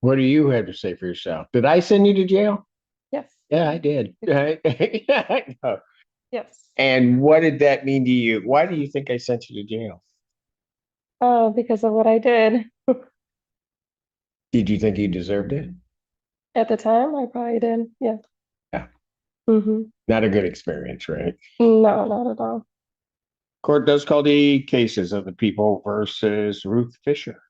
What do you have to say for yourself? Did I send you to jail? Yes. Yeah, I did. I know. Yes. And what did that mean to you? Why do you think I sent you to jail? Oh, because of what I did. Did you think you deserved it? At the time, I probably did. Yeah. Yeah. Mm-hmm. Not a good experience, right? No, not at all. Court does call the cases of the people versus Ruth Fisher.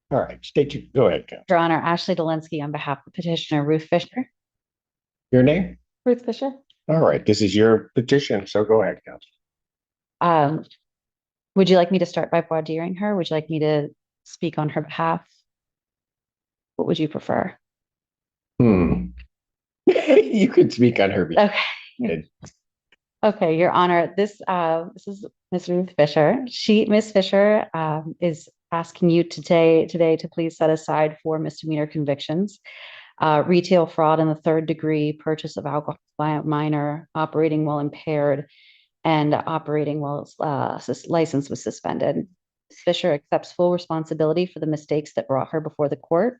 All right, state you. Go ahead, Cal. Your Honor, Ashley Dolinsky on behalf of Petitioner Ruth Fisher. Your name? Ruth Fisher? All right, this is your petition, so go ahead, Counsel. Um, would you like me to start by voir diring her? Would you like me to speak on her behalf? What would you prefer? Hmm. You could speak on her behalf. Okay. Okay, Your Honor, this is Ms. Ruth Fisher. Miss Fisher, is asking you today to please set aside 4 misdemeanor convictions: retail fraud in the third degree, purchase of alcohol by a minor, operating while impaired, and operating while license was suspended. Ms. Fisher accepts full responsibility for the mistakes that brought her before the court.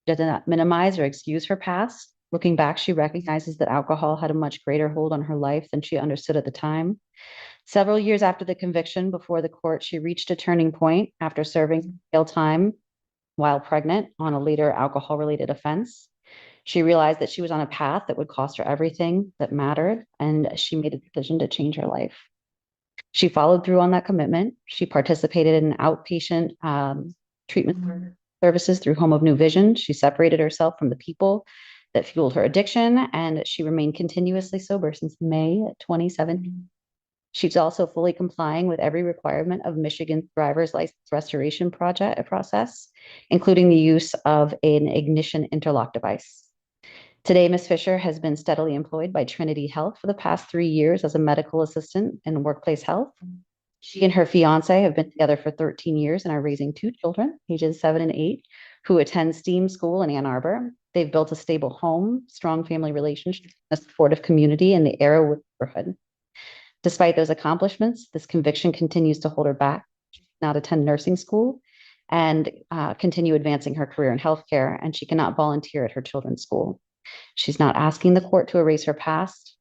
She does not minimize or excuse her past. Looking back, she recognizes that alcohol had a much greater hold on her life than she understood at the time. Several years after the conviction before the court, she reached a turning point after serving jail time while pregnant on a later alcohol-related offense. She realized that she was on a path that would cost her everything that mattered, and she made a decision to change her life. She followed through on that commitment. She participated in outpatient treatment services through Home of New Vision. She separated herself from the people that fueled her addiction, and she remained continuously sober since May 2017. She's also fully complying with every requirement of Michigan's driver's license restoration process, including the use of an ignition interlock device. Today, Ms. Fisher has been steadily employed by Trinity Health for the past 3 years as a medical assistant in workplace health. She and her fiance have been together for 13 years and are raising 2 children, ages 7 and 8, who attend STEAM school in Ann Arbor. They've built a stable home, strong family relationships, a supportive community in the Arrowwood neighborhood. Despite those accomplishments, this conviction continues to hold her back. She cannot attend nursing school and continue advancing her career in healthcare, and she cannot volunteer at her children's school. She's not asking the court to erase her past,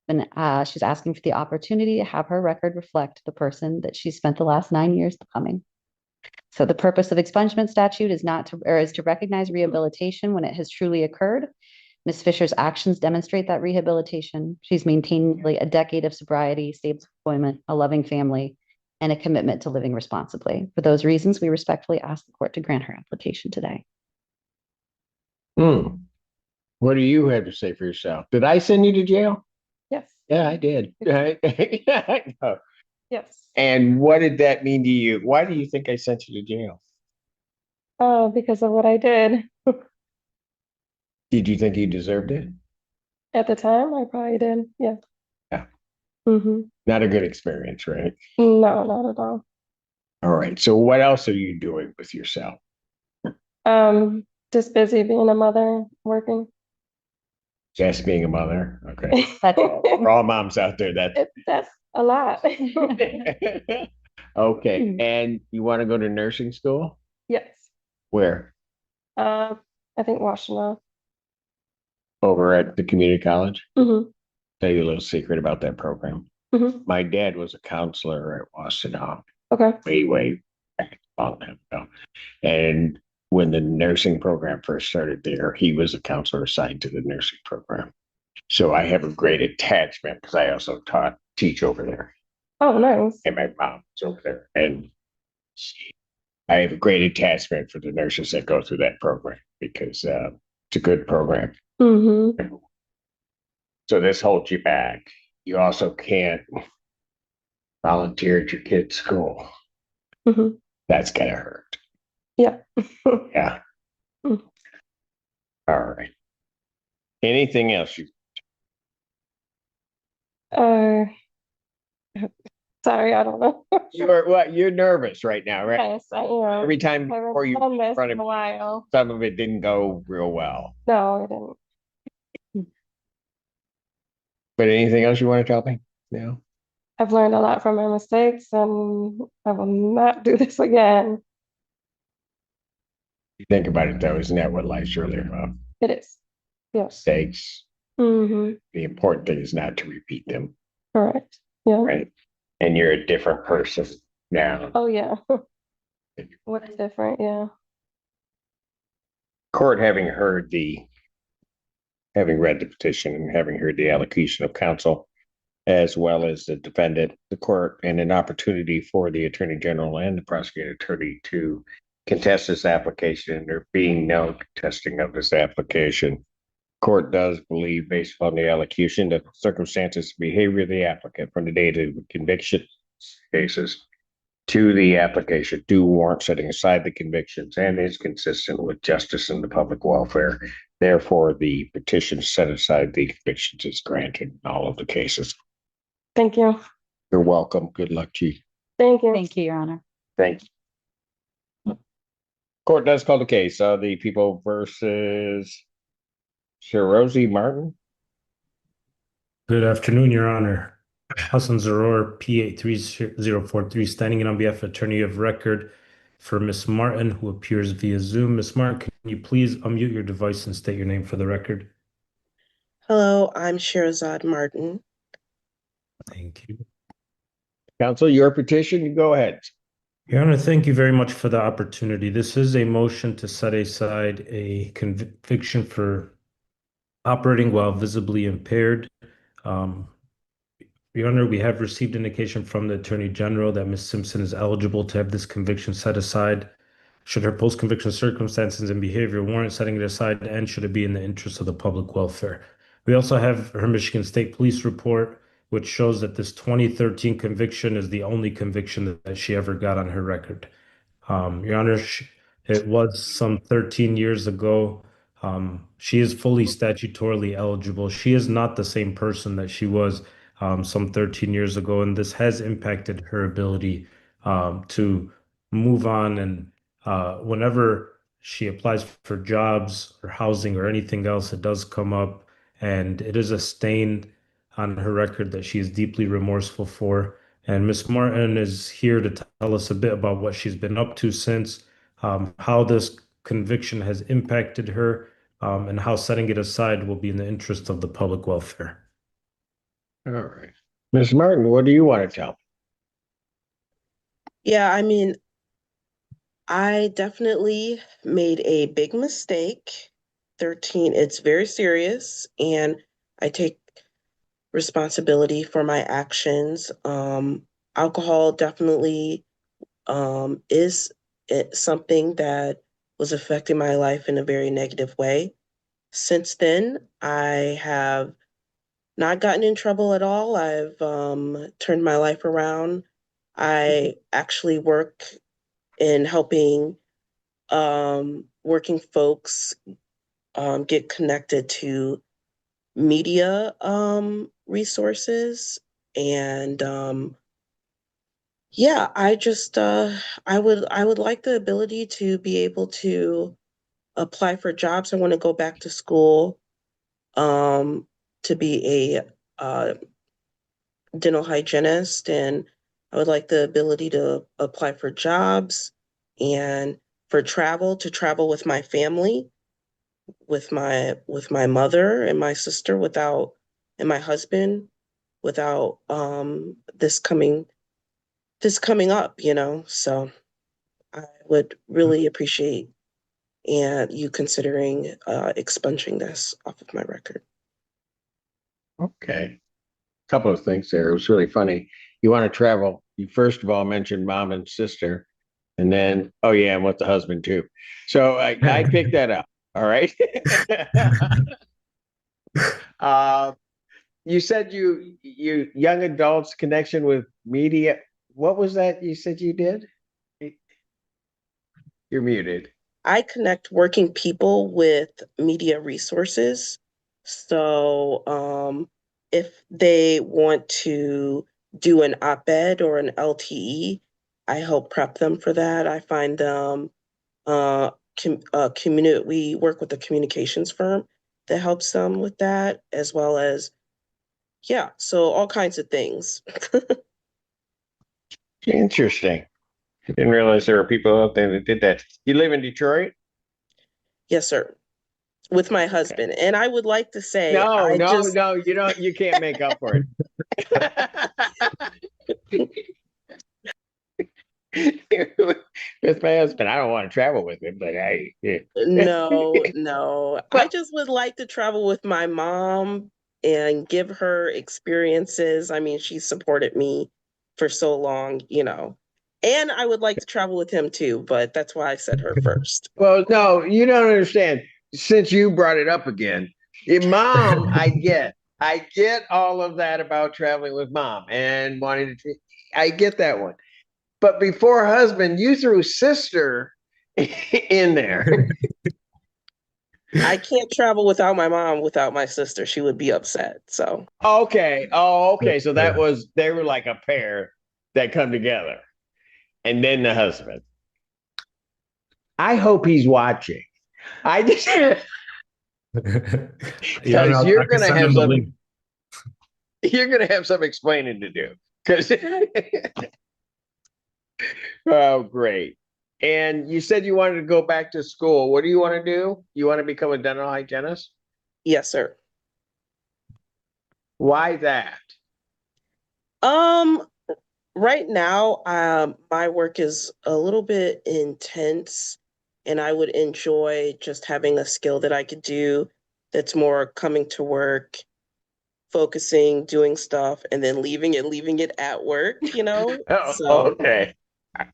and she's asking for the opportunity to have her record reflect the person that she spent the last 9 years becoming. So the purpose of expungement statute is to recognize rehabilitation when it has truly occurred. Ms. Fisher's actions demonstrate that rehabilitation. She's maintained nearly a decade of sobriety, stable employment, a loving family, and a commitment to living responsibly. For those reasons, we respectfully ask the court to grant her application today. Hmm. What do you have to say for yourself? Did I send you to jail? Yes. Yeah, I did. I know. Yes. And what did that mean to you? Why do you think I sent you to jail? Oh, because of what I did. Did you think you deserved it? At the time, I probably did. Yeah. Yeah. Mm-hmm. Not a good experience, right? No, not at all. All right. So what else are you doing with yourself? Um, just busy being a mother, working. Just being a mother. Okay. That's For all moms out there, That's a lot. okay. And you want to go to nursing school? Yes. Where? I think Washington. Over at the community college? Mm-hmm. Tell you a little secret about that program. Mm-hmm. My dad was a counselor at Washington Okay. way back a long time ago. And when the nursing program first started there, he was a counselor assigned to the nursing program. So I have a great attachment because I also teach over there. Oh, nice. And my mom's over there. And I have a great attachment for the nurses that go through that program because it's a good program. Mm-hmm. So this holds you back. You also can't volunteer at your kid's school. Mm-hmm. That's gonna hurt. Yeah. Yeah. Mm. All right. Anything else you Uh, sorry, I don't know. you're what you're nervous right now, right? Yes, I am. Every time I before haven't you done this run in it, a while. some of it didn't go real well. No, I didn't. But anything else you want to tell me? No. I've learned a lot from my mistakes, and I will not do this again. You think about it though, isn't that what life's really about? It is. Yes. Mistakes. Mm-hmm. The important thing is not to repeat them, Correct. Yeah. right? And you're a different person now. Oh, yeah. What's different? Yeah. Court having read the petition and having heard the allocution of counsel, as well as the defendant, the court, and an opportunity for the attorney general and the prosecuting attorney to contest this application. There being no contesting of this application, court does believe, based upon the allocution, that the circumstances, behavior of the applicant from the date of the conviction cases to the application do warrant setting aside the convictions and is consistent with justice and the public welfare. Therefore, the petition set aside the convictions is granted in all of the cases. Thank you. You're welcome. Good luck to you. Thank you. Thank you, Your Honor. Thank you. Court does call the case. The people versus Sherazoid Martin. Good afternoon, Your Honor. Hassan Zaror, P830043, standing in on behalf of Attorney of Record for Ms. Martin, who appears via Zoom. Ms. Martin, can you please unmute your device and state your name for the record? Hello, I'm Sherazoid Martin. Thank you. Counsel, your petition, you go ahead. Your Honor, thank you very much for the opportunity. This is a motion to set aside a conviction for operating while visibly impaired. Your Honor, we have received indication from the Attorney General that Ms. Simpson is eligible to have this conviction set aside should her post-conviction circumstances and behavior warrant setting it aside, and should it be in the interest of the public welfare. We also have her Michigan State Police report, which shows that this 2013 conviction is the only conviction that she ever got on her record. Your Honor, it was some 13 years ago. She is fully statutorily eligible. She is not the same person that she was some 13 years ago, and this has impacted her ability to move on. And whenever she applies for jobs or housing or anything else, it does come up, and it is a stain on her record that she is deeply remorseful for. And Ms. Martin is here to tell us a bit about what she's been up to since, how this conviction has impacted her, and how setting it aside will be in the interest of the public welfare. All right. Ms. Martin, what do you want to tell? Yeah, I mean, I definitely made a big mistake. 13, it's very serious, and I take responsibility for my actions. Alcohol definitely is something that was affecting my life in a very negative way. Since then, I have not gotten in trouble at all. I've turned my life around. I actually work in helping working folks get connected to media resources. And yeah, I would like the ability to be able to apply for jobs. I want to go back to school to be a dental hygienist, and I would like the ability to apply for jobs and for travel, to travel with my family, with my mother and my sister, without, and my husband, without this coming up, you know. So I would really appreciate and you considering expunging this off of my record. Okay. Couple of things there. It was really funny. You want to travel. You first of all mentioned mom and sister, and then, oh yeah, and with the husband too. So I picked that up. All right. You said you young adults connection with media. What was that you said you did? You're muted. I connect working people with media resources. So if they want to do an op-ed or an LTE, I help prep them for that. I find them we work with a communications firm that helps them with that, as well as, yeah, so all kinds of things. Interesting. I didn't realize there were people out there that did that. You live in Detroit? Yes, sir. With my husband. And I would like to say, No, I no, just, no, you don't, you can't make up for it. With my husband, I don't want to travel with him, but yeah. no, no. I Well, just would like to travel with my mom and give her experiences. I mean, she supported me for so long, you know. And I would like to travel with him too, but that's why I said her first. well, no, you don't understand. Since you brought it up again, mom, I get all of that about traveling with mom and wanting to. I get that one, but before husband, you threw sister in there. I can't travel without my mom, without my sister. She would be upset. So, Okay. Oh, okay. So that was they were like a pair that come together, and then the husband. I hope he's watching. I just Yeah, because I you're can gonna send have him the some link. you're gonna have some explaining to do. Because oh, great. And you said you wanted to go back to school. What do you want to do? You want to become a dental hygienist? yes, sir. Why that? Um, right now, my work is a little bit intense, and I would enjoy just having a skill that I could do that's more coming to work, focusing, doing stuff, and then leaving it at work, you know? Oh, So, okay.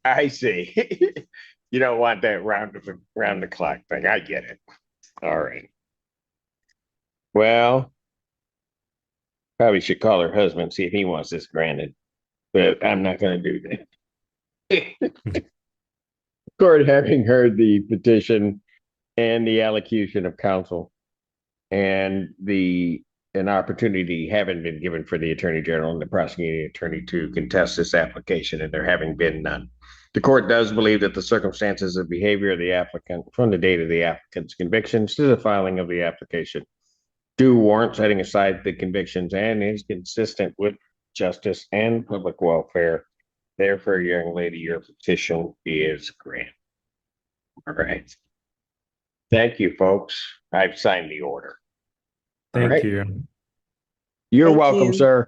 I see. You don't want that round the clock thing. I get it. All right. Well, probably should call her husband, see if he wants this granted. But I'm not going to do that. Court having heard the petition and the allocution of counsel and an opportunity having been given for the attorney general and the prosecuting attorney to contest this application, and there having been none. The court does believe that the circumstances of behavior of the applicant from the date of the applicant's convictions to the filing of the application do warrant setting aside the convictions and is consistent with justice and public welfare. Therefore, young lady, your petition is granted. All right. Thank you, folks. I've signed the order. All Thank right. you. You're thank welcome, you. sir.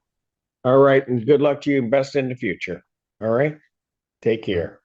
All right, and good luck to you and best in the future. All right. Take care.